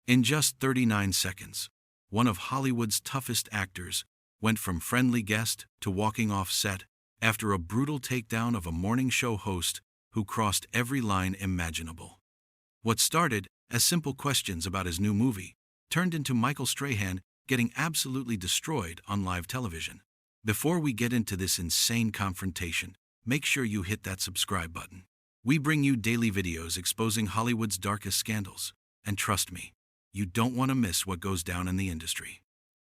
In just 39 seconds, one of Hollywood's toughest actors went from friendly guest to walking off set after a brutal takedown of a morning show host who crossed every line imaginable. What started as simple questions about his new movie turned into Michael Strahan getting absolutely destroyed on live television. Before we get into this insane confrontation, make sure you hit that subscribe button. We bring you daily videos exposing Hollywood's darkest scandals, and trust me, you don't want to miss what goes down in the industry.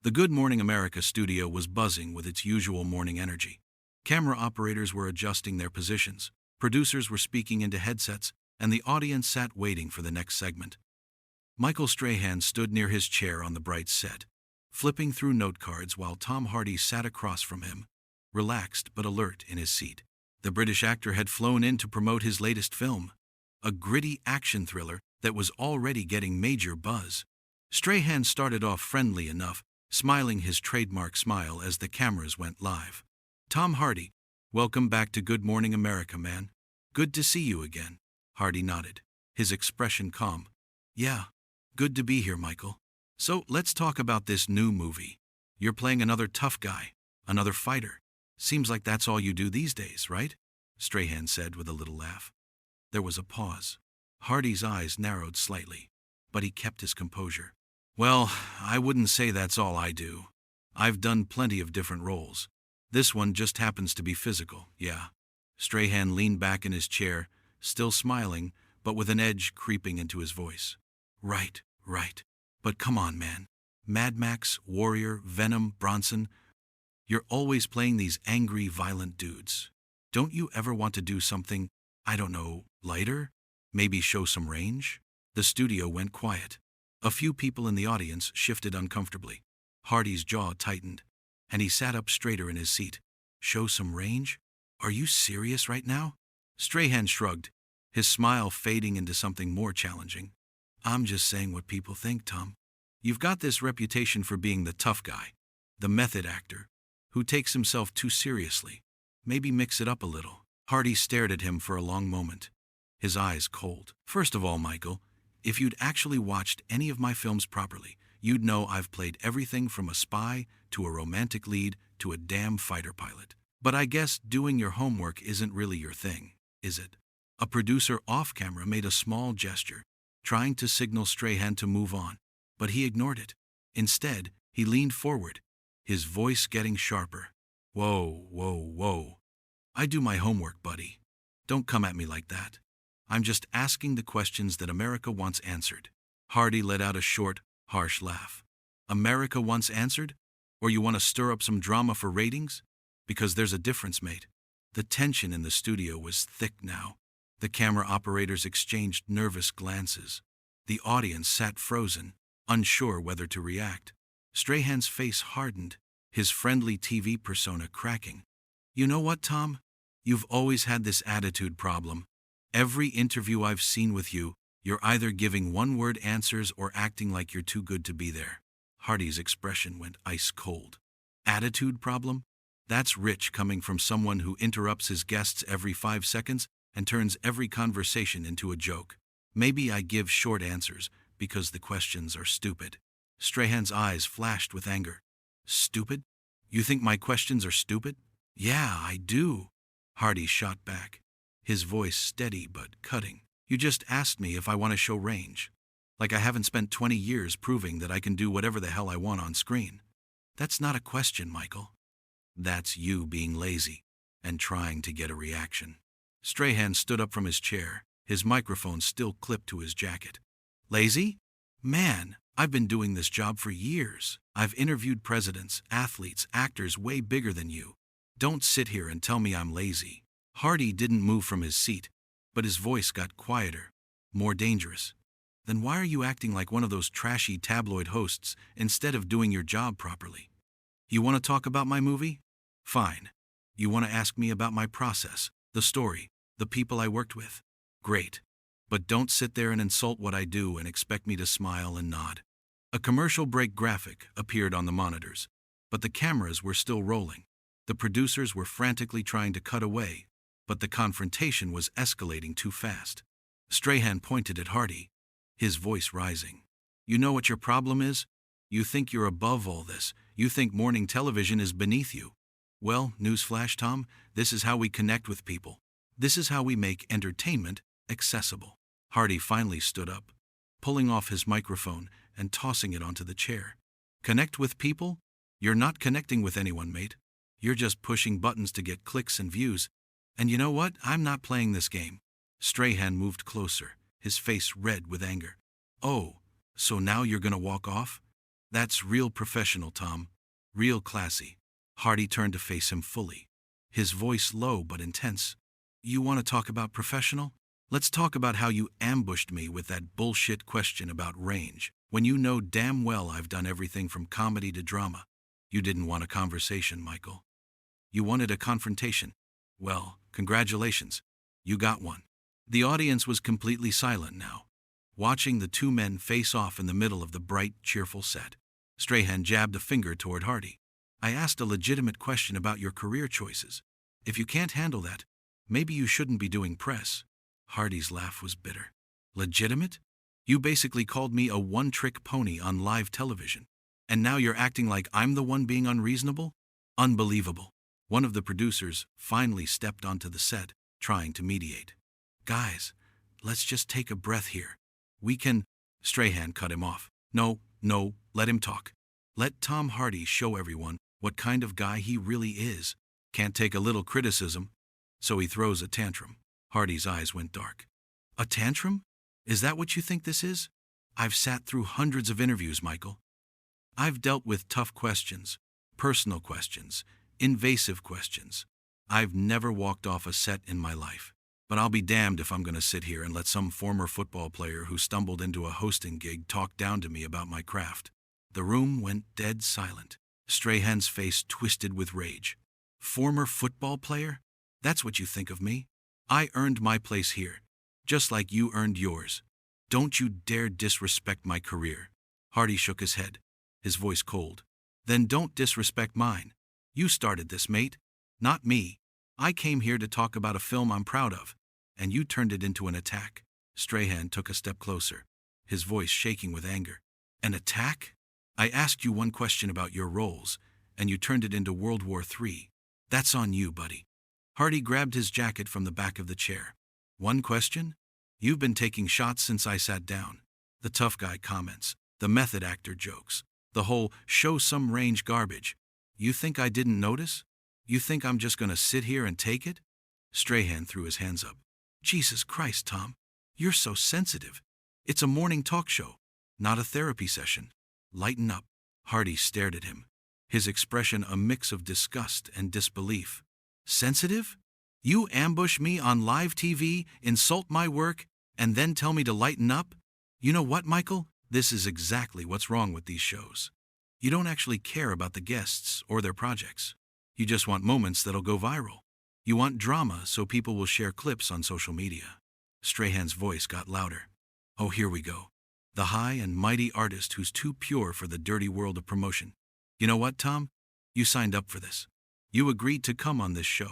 The Good Morning America studio was buzzing with its usual morning energy. Camera operators were adjusting their positions, producers were speaking into headsets, and the audience sat waiting for the next segment. Michael Strahan stood near his chair on the bright set, flipping through note cards while Tom Hardy sat across from him, relaxed but alert in his seat. The British actor had flown in to promote his latest film, a gritty action thriller that was already getting major buzz. Strahan started off friendly enough, smiling his trademark smile as the cameras went live. "Tom Hardy, welcome back to Good Morning America, man. Good to see you again." Hardy nodded, his expression calm. "Yeah, good to be here, Michael. So let's talk about this new movie. You're playing another tough guy, another fighter. Seems like that's all you do these days, right?" Strahan said with a little laugh. There was a pause. Hardy's eyes narrowed slightly, but he kept his composure. "Well, I wouldn't say that's all I do. I've done plenty of different roles. This one just happens to be physical, yeah." Strahan leaned back in his chair, still smiling, but with an edge creeping into his voice. Right. But come on, man. Mad Max, Warrior, Venom, Bronson. You're always playing these angry, violent dudes. Don't you ever want to do something, I don't know, lighter? Maybe show some range?" The studio went quiet. A few people in the audience shifted uncomfortably. Hardy's jaw tightened, and he sat up straighter in his seat. "Show some range? Are you serious right now?" Strahan shrugged, his smile fading into something more challenging. "I'm just saying what people think, Tom. You've got this reputation for being the tough guy, the method actor, who takes himself too seriously. Maybe mix it up a little." Hardy stared at him for a long moment, his eyes cold. "First of all, Michael, if you'd actually watched any of my films properly, you'd know I've played everything from a spy to a romantic lead to a damn fighter pilot. But I guess doing your homework isn't really your thing, is it?" A producer off-camera made a small gesture, trying to signal Strahan to move on, but he ignored it. Instead, he leaned forward, his voice getting sharper. Whoa. I do my homework, buddy. Don't come at me like that. I'm just asking the questions that America wants answered." Hardy let out a short, harsh laugh. "America wants answered? Or you want to stir up some drama for ratings? Because there's a difference, mate." The tension in the studio was thick now. The camera operators exchanged nervous glances. The audience sat frozen, unsure whether to react. Strahan's face hardened, his friendly TV persona cracking. "You know what, Tom? You've always had this attitude problem. Every interview I've seen with you, you're either giving one-word answers or acting like you're too good to be there." Hardy's expression went ice cold. "Attitude problem? That's rich coming from someone who interrupts his guests every 5 seconds and turns every conversation into a joke. Maybe I give short answers because the questions are stupid." Strahan's eyes flashed with anger. "Stupid? You think my questions are stupid?" "Yeah, I do," Hardy shot back, his voice steady but cutting. "You just asked me if I want to show range. Like I haven't spent 20 years proving that I can do whatever the hell I want on screen. That's not a question, Michael. That's you being lazy and trying to get a reaction." Strahan stood up from his chair, his microphone still clipped to his jacket. "Lazy? Man, I've been doing this job for years. I've interviewed presidents, athletes, actors way bigger than you. Don't sit here and tell me I'm lazy." Hardy didn't move from his seat, but his voice got quieter, more dangerous. "Then why are you acting like one of those trashy tabloid hosts instead of doing your job properly? You want to talk about my movie? Fine. You want to ask me about my process, the story, the people I worked with? Great. But don't sit there and insult what I do and expect me to smile and nod." A commercial break graphic appeared on the monitors, but the cameras were still rolling. The producers were frantically trying to cut away, but the confrontation was escalating too fast. Strahan pointed at Hardy, his voice rising. You know what your problem is? You think you're above all this. You think morning television is beneath you. Well, newsflash, Tom, this is how we connect with people. This is how we make entertainment accessible. Hardy finally stood up, pulling off his microphone and tossing it onto the chair. Connect with people? You're not connecting with anyone, mate. You're just pushing buttons to get clicks and views. And you know what? I'm not playing this game. Strahan moved closer, his face red with anger. Oh, so now you're gonna walk off? That's real professional, Tom. Real classy. Hardy turned to face him fully, his voice low but intense. You want to talk about professional? Let's talk about how you ambushed me with that bullshit question about range, when you know damn well I've done everything from comedy to drama. You didn't want a conversation, Michael. You wanted a confrontation. Well, congratulations. You got one. The audience was completely silent now, watching the two men face off in the middle of the bright, cheerful set. Strahan jabbed a finger toward Hardy. I asked a legitimate question about your career choices. If you can't handle that, maybe you shouldn't be doing press. Hardy's laugh was bitter. Legitimate? You basically called me a one-trick pony on live television. And now you're acting like I'm the one being unreasonable? Unbelievable. One of the producers finally stepped onto the set, trying to mediate. Guys, let's just take a breath here. We can... Strahan cut him off. No, let him talk. Let Tom Hardy show everyone what kind of guy he really is. Can't take a little criticism. So he throws a tantrum. Hardy's eyes went dark. A tantrum? Is that what you think this is? I've sat through hundreds of interviews, Michael. I've dealt with tough questions, personal questions, invasive questions. I've never walked off a set in my life. But I'll be damned if I'm going to sit here and let some former football player who stumbled into a hosting gig talk down to me about my craft. The room went dead silent. Strahan's face twisted with rage. Former football player? That's what you think of me? I earned my place here, just like you earned yours. Don't you dare disrespect my career. Hardy shook his head, his voice cold. Then don't disrespect mine. You started this, mate. Not me. I came here to talk about a film I'm proud of, and you turned it into an attack. Strahan took a step closer, his voice shaking with anger. An attack? I asked you one question about your roles, and you turned it into World War III. That's on you, buddy. Hardy grabbed his jacket from the back of the chair. One question? You've been taking shots since I sat down. The tough guy comments, the method actor jokes, the whole show some range garbage. You think I didn't notice? You think I'm just gonna sit here and take it? Strahan threw his hands up. Jesus Christ, Tom. You're so sensitive. It's a morning talk show, not a therapy session. Lighten up. Hardy stared at him, his expression a mix of disgust and disbelief. Sensitive? You ambush me on live TV, insult my work, and then tell me to lighten up? You know what, Michael? This is exactly what's wrong with these shows. You don't actually care about the guests or their projects. You just want moments that'll go viral. You want drama so people will share clips on social media. Strahan's voice got louder. Oh, here we go. The high and mighty artist who's too pure for the dirty world of promotion. You know what, Tom? You signed up for this. You agreed to come on this show.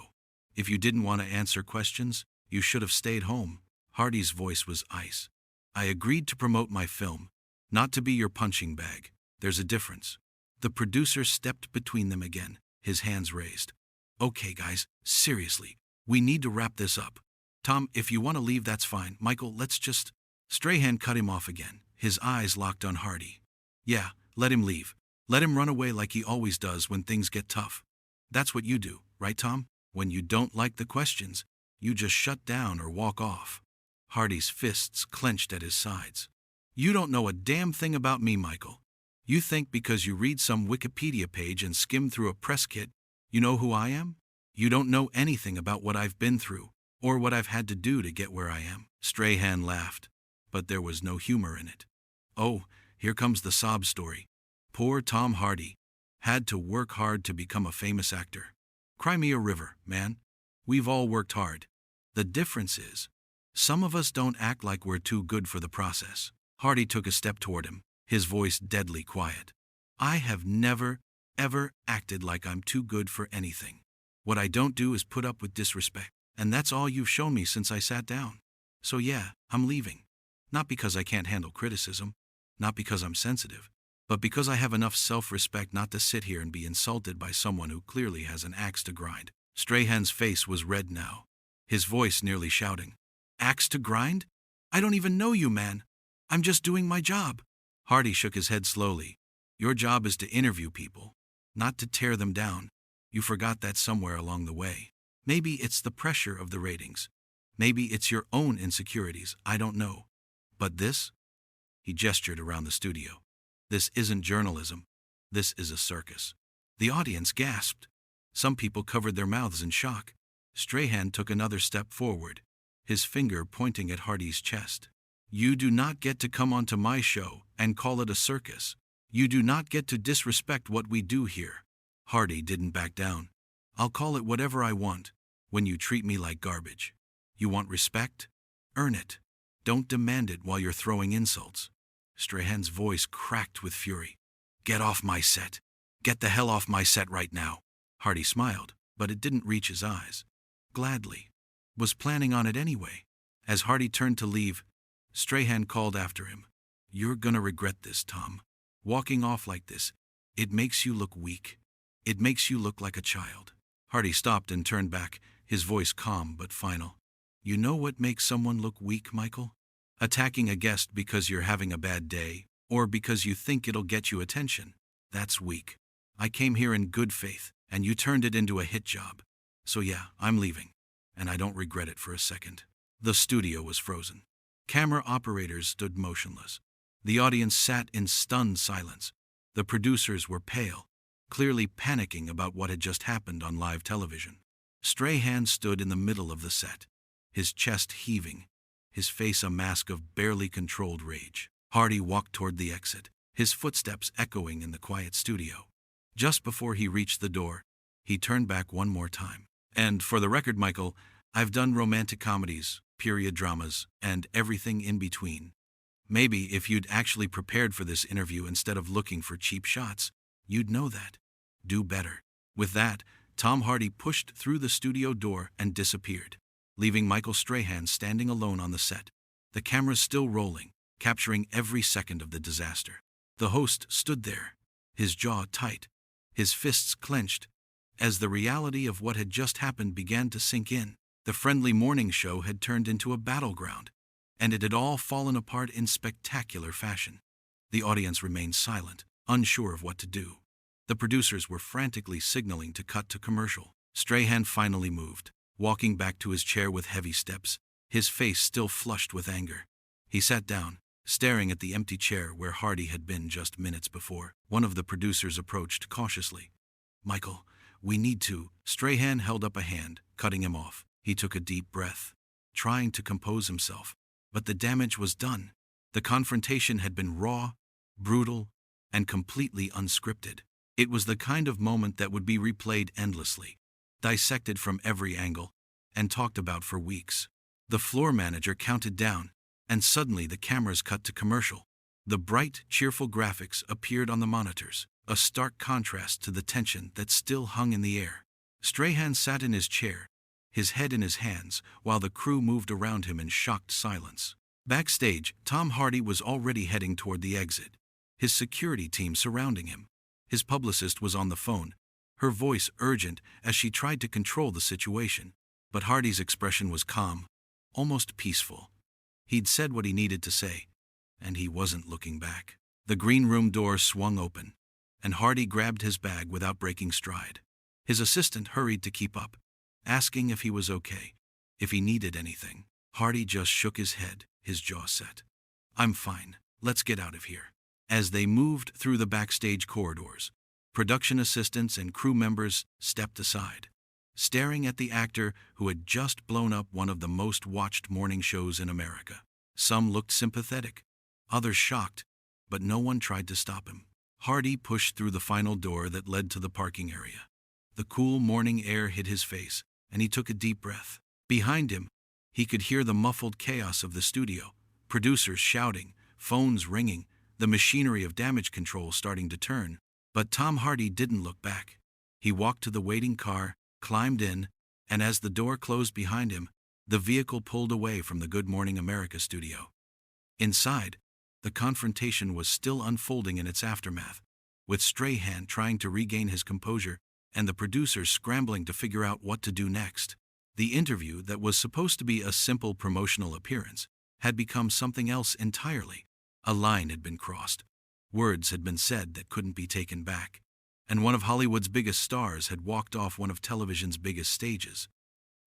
If you didn't want to answer questions, you should have stayed home. Hardy's voice was ice. I agreed to promote my film, not to be your punching bag. There's a difference. The producer stepped between them again, his hands raised. Okay, guys, seriously, we need to wrap this up. Tom, if you want to leave, that's fine. Michael, let's just... Strahan cut him off again, his eyes locked on Hardy. Yeah, let him leave. Let him run away like he always does when things get tough. That's what you do, right, Tom? When you don't like the questions, you just shut down or walk off. Hardy's fists clenched at his sides. You don't know a damn thing about me, Michael. You think because you read some Wikipedia page and skim through a press kit, you know who I am? You don't know anything about what I've been through, or what I've had to do to get where I am. Strahan laughed, but there was no humor in it. Oh, here comes the sob story. Poor Tom Hardy. Had to work hard to become a famous actor. Cry me a river, man. We've all worked hard. The difference is, some of us don't act like we're too good for the process. Hardy took a step toward him, his voice deadly quiet. I have never, ever acted like I'm too good for anything. What I don't do is put up with disrespect, and that's all you've shown me since I sat down. So yeah, I'm leaving. Not because I can't handle criticism, not because I'm sensitive, but because I have enough self-respect not to sit here and be insulted by someone who clearly has an axe to grind. Strahan's face was red now, his voice nearly shouting. Axe to grind? I don't even know you, man. I'm just doing my job. Hardy shook his head slowly. Your job is to interview people, not to tear them down. You forgot that somewhere along the way. Maybe it's the pressure of the ratings. Maybe it's your own insecurities, I don't know. But this? He gestured around the studio. This isn't journalism. This is a circus. The audience gasped. Some people covered their mouths in shock. Strahan took another step forward, his finger pointing at Hardy's chest. You do not get to come onto my show and call it a circus. You do not get to disrespect what we do here. Hardy didn't back down. I'll call it whatever I want when you treat me like garbage. You want respect? Earn it. Don't demand it while you're throwing insults. Strahan's voice cracked with fury. Get off my set. Get the hell off my set right now. Hardy smiled, but it didn't reach his eyes. Gladly. Was planning on it anyway. As Hardy turned to leave, Strahan called after him. You're gonna regret this, Tom. Walking off like this, it makes you look weak. It makes you look like a child. Hardy stopped and turned back, his voice calm but final. You know what makes someone look weak, Michael? Attacking a guest because you're having a bad day, or because you think it'll get you attention. That's weak. I came here in good faith, and you turned it into a hit job. So yeah, I'm leaving. And I don't regret it for a second. The studio was frozen. Camera operators stood motionless. The audience sat in stunned silence. The producers were pale, clearly panicking about what had just happened on live television. Strahan stood in the middle of the set, his chest heaving, his face a mask of barely controlled rage. Hardy walked toward the exit, his footsteps echoing in the quiet studio. Just before he reached the door, he turned back one more time. And for the record, Michael, I've done romantic comedies, period dramas, and everything in between. Maybe if you'd actually prepared for this interview instead of looking for cheap shots, you'd know that. Do better. With that, Tom Hardy pushed through the studio door and disappeared, leaving Michael Strahan standing alone on the set, the cameras still rolling, capturing every second of the disaster. The host stood there, his jaw tight, his fists clenched, as the reality of what had just happened began to sink in. The friendly morning show had turned into a battleground, and it had all fallen apart in spectacular fashion. The audience remained silent, unsure of what to do. The producers were frantically signaling to cut to commercial. Strahan finally moved, walking back to his chair with heavy steps, his face still flushed with anger. He sat down, staring at the empty chair where Hardy had been just minutes before. One of the producers approached cautiously. Michael, we need to. Strahan held up a hand, cutting him off. He took a deep breath, trying to compose himself. But the damage was done. The confrontation had been raw, brutal, and completely unscripted. It was the kind of moment that would be replayed endlessly, dissected from every angle, and talked about for weeks. The floor manager counted down, and suddenly the cameras cut to commercial. The bright, cheerful graphics appeared on the monitors, a stark contrast to the tension that still hung in the air. Strahan sat in his chair, his head in his hands, while the crew moved around him in shocked silence. Backstage, Tom Hardy was already heading toward the exit, his security team surrounding him. His publicist was on the phone, her voice urgent as she tried to control the situation. But Hardy's expression was calm, almost peaceful. He'd said what he needed to say, and he wasn't looking back. The green room door swung open, and Hardy grabbed his bag without breaking stride. His assistant hurried to keep up, asking if he was okay, if he needed anything. Hardy just shook his head, his jaw set. I'm fine, let's get out of here. As they moved through the backstage corridors, production assistants and crew members stepped aside, staring at the actor who had just blown up one of the most watched morning shows in America. Some looked sympathetic, others shocked, but no one tried to stop him. Hardy pushed through the final door that led to the parking area. The cool morning air hit his face, and he took a deep breath. Behind him, he could hear the muffled chaos of the studio, producers shouting, phones ringing, the machinery of damage control starting to turn. But Tom Hardy didn't look back. He walked to the waiting car, climbed in, and as the door closed behind him, the vehicle pulled away from the Good Morning America studio. Inside, The confrontation was still unfolding in its aftermath, with Strahan trying to regain his composure and the producers scrambling to figure out what to do next. The interview that was supposed to be a simple promotional appearance had become something else entirely. A line had been crossed. Words had been said that couldn't be taken back. And one of Hollywood's biggest stars had walked off one of television's biggest stages.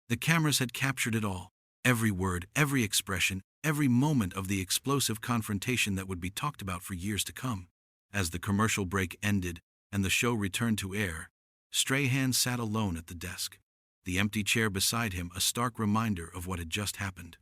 The cameras had captured it all. Every word, every expression, every moment of the explosive confrontation that would be talked about for years to come. As the commercial break ended and the show returned to air, Strahan sat alone at the desk, the empty chair beside him a stark reminder of what had just happened.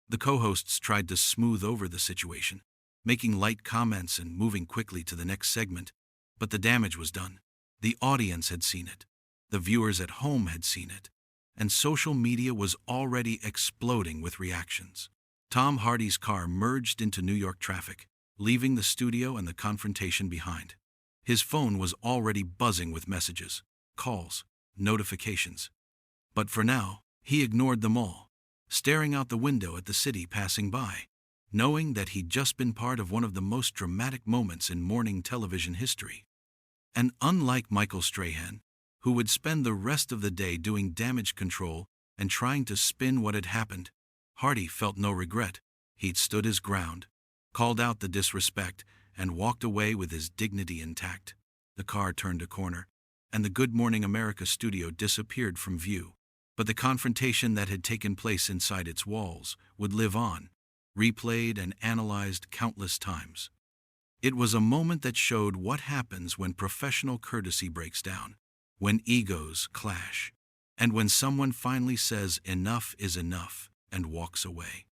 The co-hosts tried to smooth over the situation, making light comments and moving quickly to the next segment, but the damage was done. The audience had seen it. The viewers at home had seen it. And social media was already exploding with reactions. Tom Hardy's car merged into New York traffic, leaving the studio and the confrontation behind. His phone was already buzzing with messages, calls, notifications. But for now, he ignored them all, staring out the window at the city passing by, knowing that he'd just been part of one of the most dramatic moments in morning television history. And unlike Michael Strahan, who would spend the rest of the day doing damage control and trying to spin what had happened, Hardy felt no regret. He'd stood his ground, called out the disrespect, and walked away with his dignity intact. The car turned a corner, and the Good Morning America studio disappeared from view. But the confrontation that had taken place inside its walls would live on, replayed and analyzed countless times. It was a moment that showed what happens when professional courtesy breaks down, when egos clash, and when someone finally says enough is enough and walks away.